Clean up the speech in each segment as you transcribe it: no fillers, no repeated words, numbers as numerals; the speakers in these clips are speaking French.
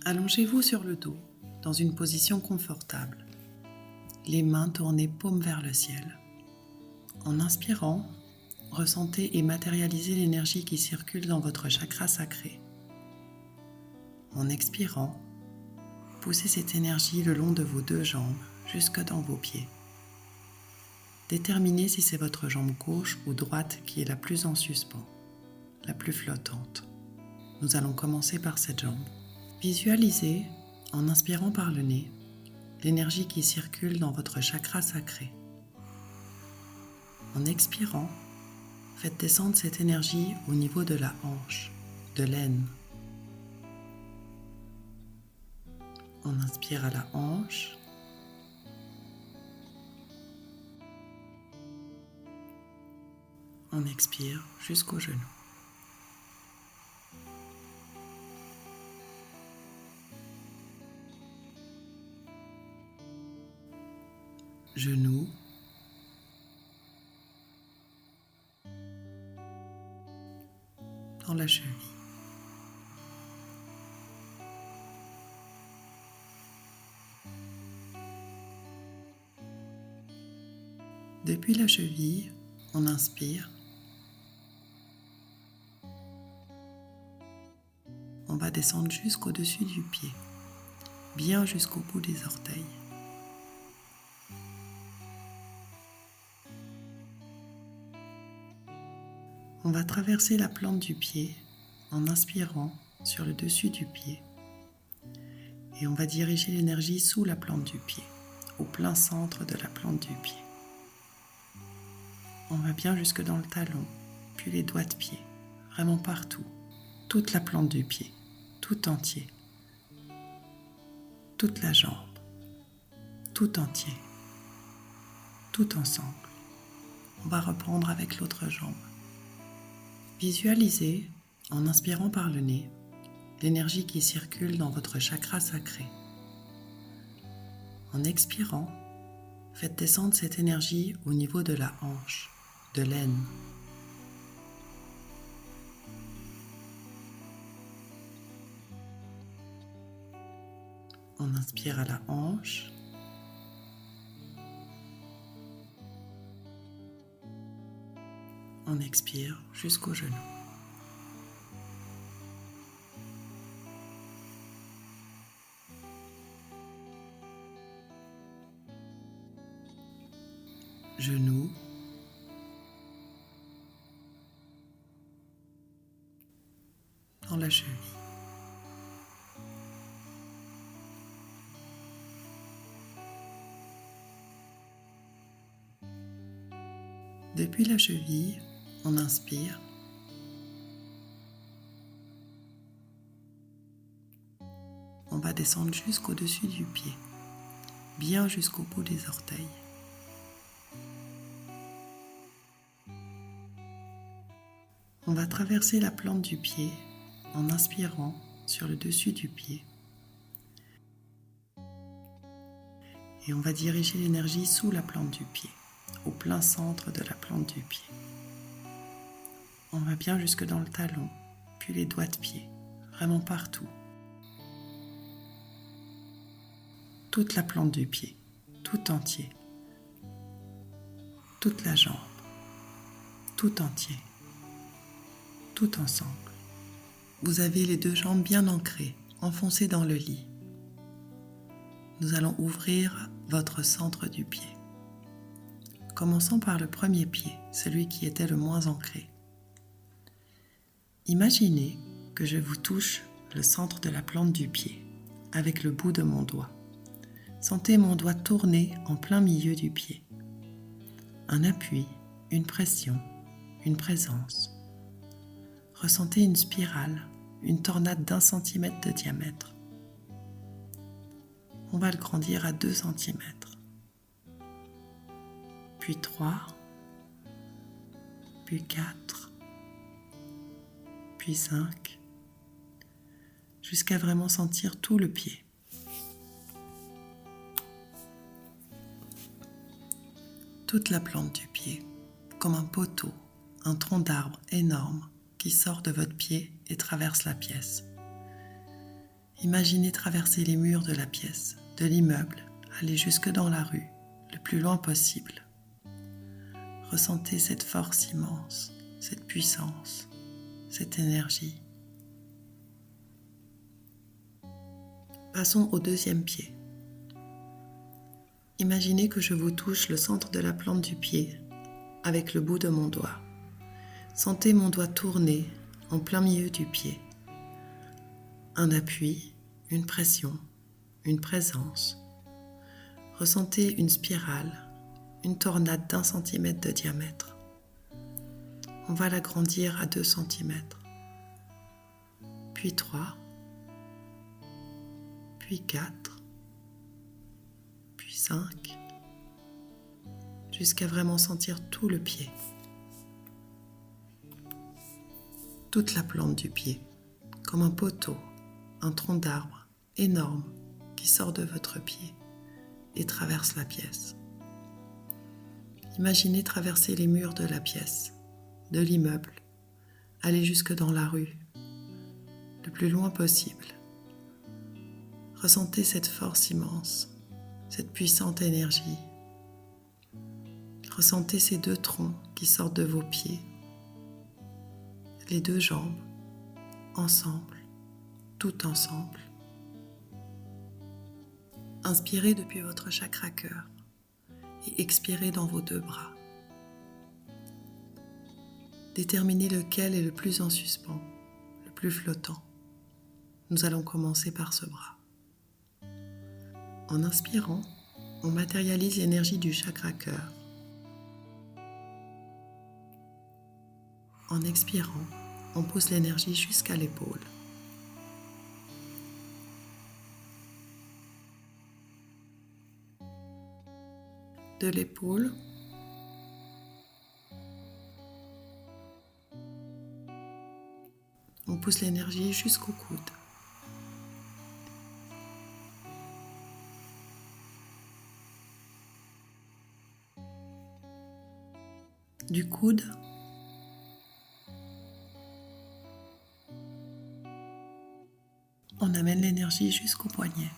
Allongez-vous sur le dos, dans une position confortable, les mains tournées paume vers le ciel. En inspirant, ressentez et matérialisez l'énergie qui circule dans votre chakra sacré. En expirant, poussez cette énergie le long de vos deux jambes jusque dans vos pieds. Déterminez si c'est votre jambe gauche ou droite qui est la plus en suspens, la plus flottante. Nous allons commencer par cette jambe. Visualisez, en inspirant par le nez, l'énergie qui circule dans votre chakra sacré. En expirant, faites descendre cette énergie au niveau de la hanche, de l'aine. On inspire à la hanche. On expire jusqu'au genou. Genou. Dans la cheville. Depuis la cheville, on inspire. On va descendre jusqu'au-dessus du pied, bien jusqu'au bout des orteils. On va traverser la plante du pied en inspirant sur le dessus du pied et on va diriger l'énergie sous la plante du pied, au plein centre de la plante du pied. On va bien jusque dans le talon, puis les doigts de pied, vraiment partout, toute la plante du pied, tout entier, toute la jambe, tout entier, tout ensemble. On va reprendre avec l'autre jambe. Visualisez, en inspirant par le nez, l'énergie qui circule dans votre chakra sacré. En expirant, faites descendre cette énergie au niveau de la hanche, de l'aine. On inspire à la hanche. On expire jusqu'au genou. Genou. Dans la cheville. Depuis la cheville, on inspire. On va descendre jusqu'au-dessus du pied, bien jusqu'au bout des orteils. On va traverser la plante du pied en inspirant sur le dessus du pied. Et on va diriger l'énergie sous la plante du pied, au plein centre de la plante du pied. On va bien jusque dans le talon, puis les doigts de pied, vraiment partout. Toute la plante du pied, tout entier. Toute la jambe, tout entier. Tout ensemble. Vous avez les deux jambes bien ancrées, enfoncées dans le lit. Nous allons ouvrir votre centre du pied. Commençons par le premier pied, celui qui était le moins ancré. Imaginez que je vous touche le centre de la plante du pied avec le bout de mon doigt. Sentez mon doigt tourner en plein milieu du pied. Un appui, une pression, une présence. Ressentez une spirale, une tornade d'1 centimètre de diamètre. On va le grandir à 2 centimètres. Puis 3, puis 4, puis 5, jusqu'à vraiment sentir tout le pied. Toute la plante du pied, comme un poteau, un tronc d'arbre énorme qui sort de votre pied et traverse la pièce. Imaginez traverser les murs de la pièce, de l'immeuble, aller jusque dans la rue, le plus loin possible. Ressentez cette force immense, cette puissance, cette énergie. Passons au deuxième pied. Imaginez que je vous touche le centre de la plante du pied avec le bout de mon doigt. Sentez mon doigt tourner en plein milieu du pied. Un appui, une pression, une présence. Ressentez une spirale, une tornade d'1 centimètre de diamètre. On va l'agrandir à 2 centimètres, puis 3, puis 4, puis 5, jusqu'à vraiment sentir tout le pied, toute la plante du pied, comme un poteau, un tronc d'arbre énorme qui sort de votre pied et traverse la pièce. Imaginez traverser les murs de la pièce, de l'immeuble, aller jusque dans la rue, le plus loin possible. Ressentez cette force immense, cette puissante énergie. Ressentez ces 2 troncs qui sortent de vos pieds, les 2 jambes, ensemble, tout ensemble. Inspirez depuis votre chakra cœur et expirez dans vos 2 bras. Déterminez lequel est le plus en suspens, le plus flottant. Nous allons commencer par ce bras. En inspirant, on matérialise l'énergie du chakra cœur. En expirant, on pousse l'énergie jusqu'à l'épaule. De l'épaule, on pousse l'énergie jusqu'au coude. Du coude, on amène l'énergie jusqu'au poignet.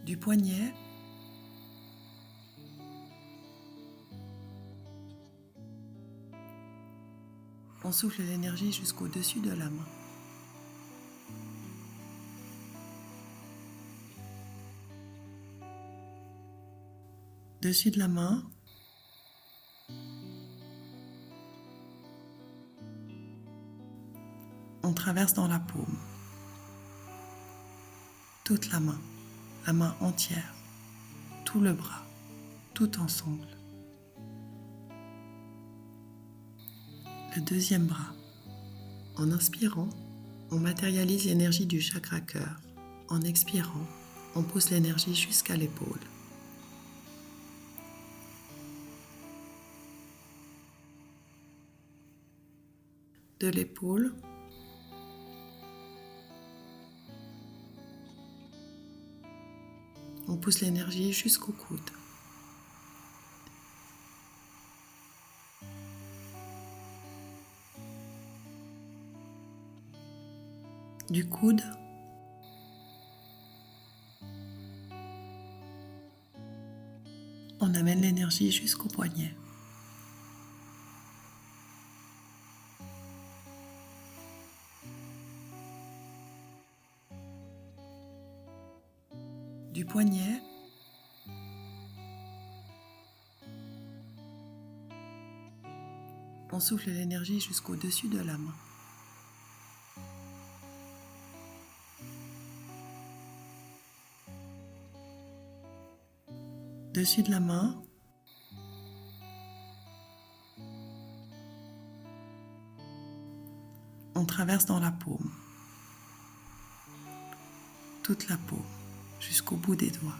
Du poignet, on souffle l'énergie jusqu'au-dessus de la main. Dessus de la main, on traverse dans la paume. Toute la main entière, tout le bras, tout ensemble. Le deuxième bras. En inspirant, on matérialise l'énergie du chakra cœur. En expirant, on pousse l'énergie jusqu'à l'épaule. De l'épaule, on pousse l'énergie jusqu'au coude. Du coude, on amène l'énergie jusqu'au poignet. Du poignet, on souffle l'énergie jusqu'au-dessus de la main. Dessus de la main, on traverse dans la paume. Toute la paume, jusqu'au bout des doigts.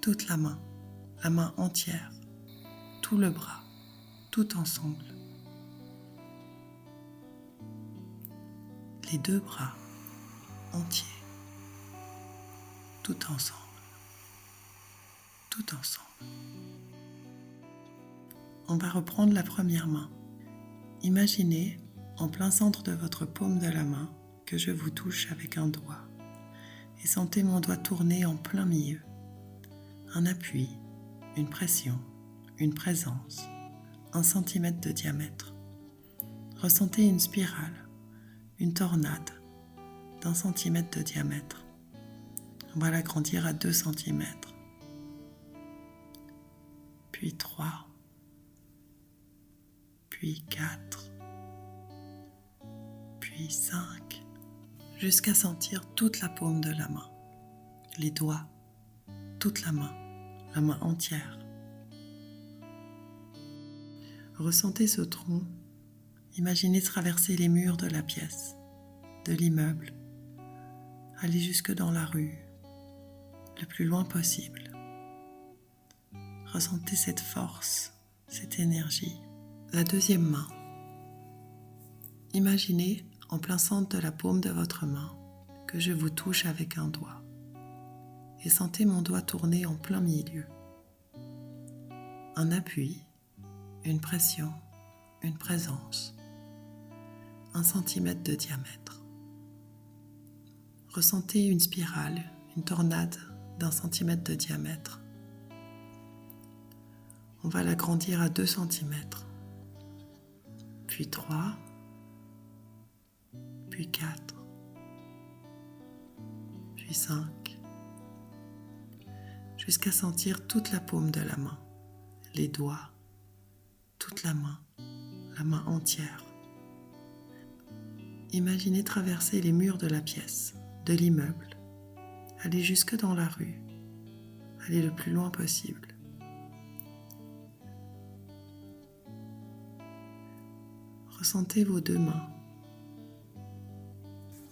Toute la main entière, tout le bras, tout ensemble. Les 2 bras entiers, tout ensemble. tout ensemble. On va reprendre la première main. Imaginez, en plein centre de votre paume de la main, que je vous touche avec un doigt. Et sentez mon doigt tourner en plein milieu. Un appui, une pression, une présence, 1 centimètre de diamètre. Ressentez une spirale, une tornade d'1 centimètre de diamètre. On va l'agrandir à 2 centimètres. Puis 3, puis 4, puis 5, jusqu'à sentir toute la paume de la main, les doigts, toute la main entière. Ressentez ce tronc, imaginez traverser les murs de la pièce, de l'immeuble, aller jusque dans la rue, le plus loin possible. Ressentez cette force, cette énergie. La deuxième main. Imaginez, en plein centre de la paume de votre main, que je vous touche avec un doigt. Et sentez mon doigt tourner en plein milieu. Un appui, une pression, une présence. 1 centimètre de diamètre. Ressentez une spirale, une tornade d'1 centimètre de diamètre. On va l'agrandir à 2 centimètres. Puis 3, puis 4, puis 5, jusqu'à sentir toute la paume de la main, les doigts, toute la main entière. Imaginez traverser les murs de la pièce, de l'immeuble, aller jusque dans la rue, aller le plus loin possible. Ressentez vos 2 mains.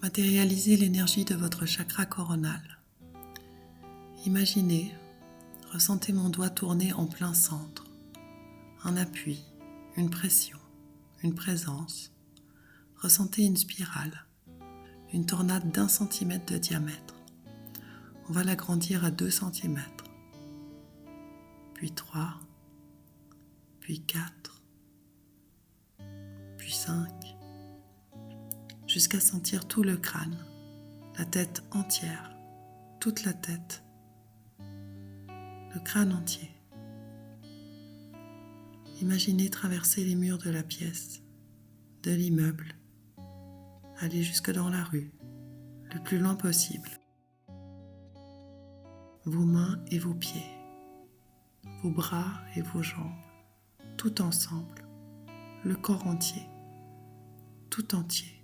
Matérialisez l'énergie de votre chakra coronal. Imaginez, ressentez mon doigt tourner en plein centre. Un appui, une pression, une présence. Ressentez une spirale, une tornade d'1 centimètre de diamètre. On va l'agrandir à 2 centimètres. Puis 3, puis 4, puis 5, jusqu'à sentir tout le crâne, la tête entière, toute la tête, le crâne entier. Imaginez traverser les murs de la pièce, de l'immeuble, aller jusque dans la rue, le plus loin possible. Vos mains et vos pieds, vos bras et vos jambes, tout ensemble, le corps entier, tout entier,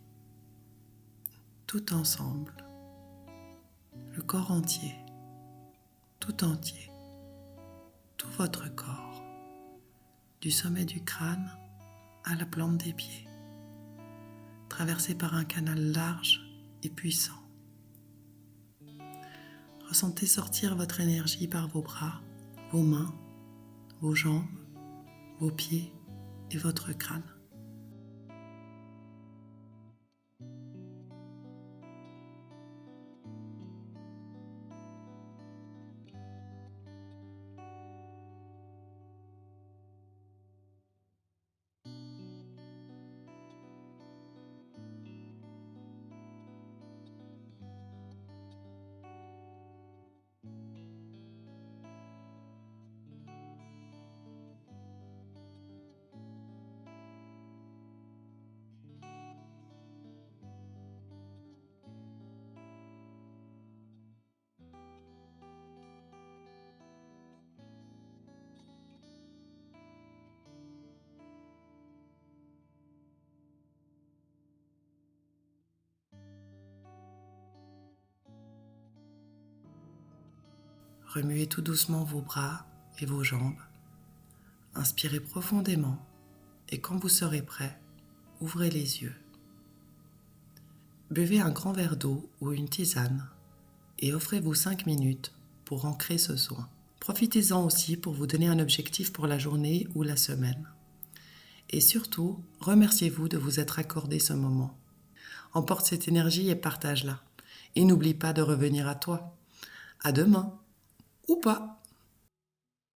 tout ensemble, le corps entier, tout entier, tout votre corps, du sommet du crâne à la plante des pieds, traversé par un canal large et puissant. Ressentez sortir votre énergie par vos bras, vos mains, vos jambes, vos pieds et votre crâne. Remuez tout doucement vos bras et vos jambes. Inspirez profondément et quand vous serez prêt, ouvrez les yeux. Buvez un grand verre d'eau ou une tisane et offrez-vous 5 minutes pour ancrer ce soin. Profitez-en aussi pour vous donner un objectif pour la journée ou la semaine. Et surtout, remerciez-vous de vous être accordé ce moment. Emporte cette énergie et partage-la. Et n'oublie pas de revenir à toi. À demain, ou pas.